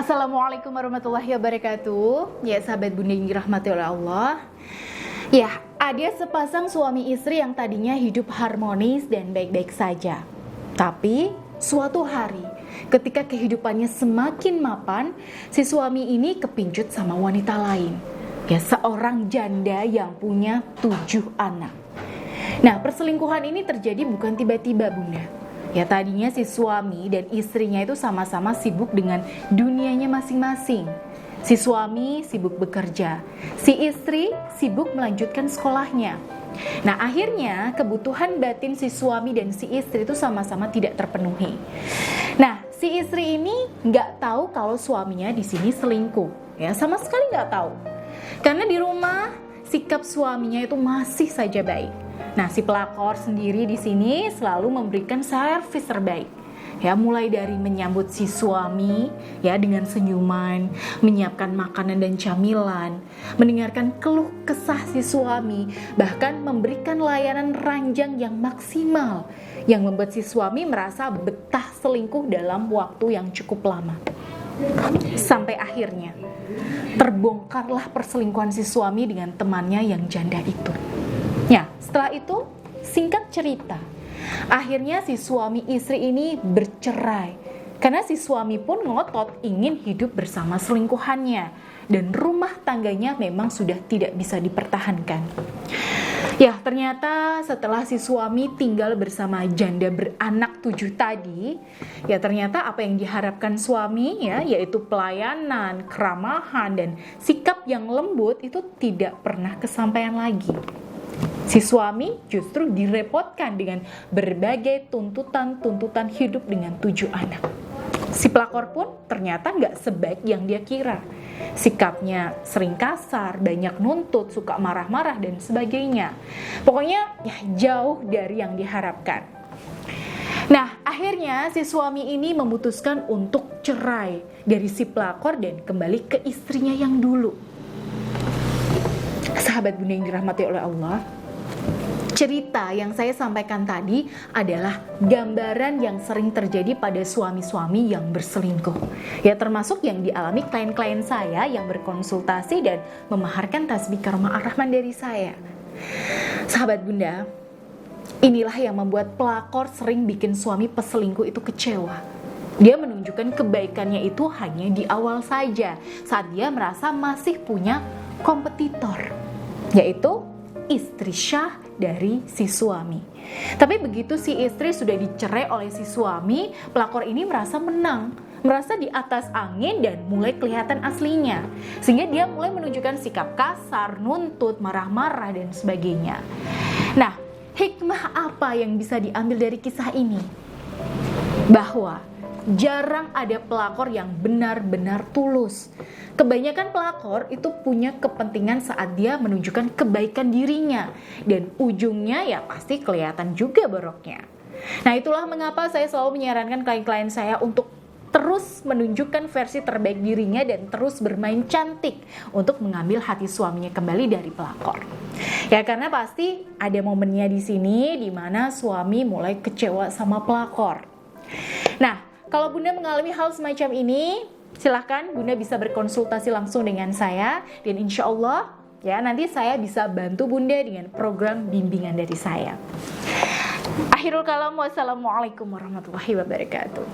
Assalamualaikum warahmatullahi wabarakatuh. Ya sahabat Bunda yang dirahmati oleh Allah. Ya, ada sepasang suami istri yang tadinya hidup harmonis dan baik-baik saja. Tapi suatu hari ketika kehidupannya semakin mapan, si suami ini kepincut sama wanita lain. Ya, seorang janda yang punya 7 anak. Nah, perselingkuhan ini terjadi bukan tiba-tiba, Bunda. Ya, tadinya si suami dan istrinya itu sama-sama sibuk dengan dunianya masing-masing. Si suami sibuk bekerja, si istri sibuk melanjutkan sekolahnya. Nah, akhirnya kebutuhan batin si suami dan si istri itu sama-sama tidak terpenuhi. Nah, si istri ini nggak tahu kalau suaminya di sini selingkuh. Ya, sama sekali nggak tahu. Karena di rumah sikap suaminya itu masih saja baik. Nah, si pelakor sendiri di sini selalu memberikan servis terbaik. Ya, mulai dari menyambut si suami ya dengan senyuman, menyiapkan makanan dan camilan, mendengarkan keluh kesah si suami, bahkan memberikan layanan ranjang yang maksimal yang membuat si suami merasa betah selingkuh dalam waktu yang cukup lama. Sampai akhirnya terbongkarlah perselingkuhan si suami dengan temannya yang janda itu. Ya, setelah itu singkat cerita, akhirnya si suami istri ini bercerai karena si suami pun ngotot ingin hidup bersama selingkuhannya dan rumah tangganya memang sudah tidak bisa dipertahankan. Ya, ternyata setelah si suami tinggal bersama janda beranak 7 tadi, ya ternyata apa yang diharapkan suami ya, yaitu pelayanan, keramahan, dan sikap yang lembut itu tidak pernah kesampaian lagi. Si suami justru direpotkan dengan berbagai tuntutan-tuntutan hidup dengan 7 anak. Si pelakor pun ternyata nggak sebaik yang dia kira. Sikapnya sering kasar, banyak nuntut, suka marah-marah, dan sebagainya. Pokoknya ya jauh dari yang diharapkan. Nah, akhirnya si suami ini memutuskan untuk cerai dari si pelakor dan kembali ke istrinya yang dulu. Sahabat Bunda yang dirahmati oleh Allah, cerita yang saya sampaikan tadi adalah gambaran yang sering terjadi pada suami-suami yang berselingkuh. Ya, termasuk yang dialami klien-klien saya yang berkonsultasi dan memaharkan tasbih karma ar-Rahman dari saya. Sahabat Bunda, inilah yang membuat pelakor sering bikin suami peselingkuh itu kecewa. Dia menunjukkan kebaikannya itu hanya di awal saja, saat dia merasa masih punya kompetitor, yaitu istri syah dari si suami. Tapi begitu si istri sudah dicerai oleh si suami, pelakor ini merasa menang, merasa di atas angin dan mulai kelihatan aslinya. Sehingga dia mulai menunjukkan sikap kasar, nuntut, marah-marah, dan sebagainya. Nah, hikmah apa yang bisa diambil dari kisah ini? Bahwa jarang ada pelakor yang benar-benar tulus. Kebanyakan pelakor itu punya kepentingan saat dia menunjukkan kebaikan dirinya, dan ujungnya ya pasti kelihatan juga boroknya. Nah, itulah mengapa saya selalu menyarankan klien-klien saya untuk terus menunjukkan versi terbaik dirinya dan terus bermain cantik untuk mengambil hati suaminya kembali dari pelakor. Ya, karena pasti ada momennya di sini di mana suami mulai kecewa sama pelakor. Nah, kalau Bunda mengalami hal semacam ini, silahkan Bunda bisa berkonsultasi langsung dengan saya, dan insya Allah ya nanti saya bisa bantu Bunda dengan program bimbingan dari saya. Akhirul kalam, wassalamualaikum warahmatullahi wabarakatuh.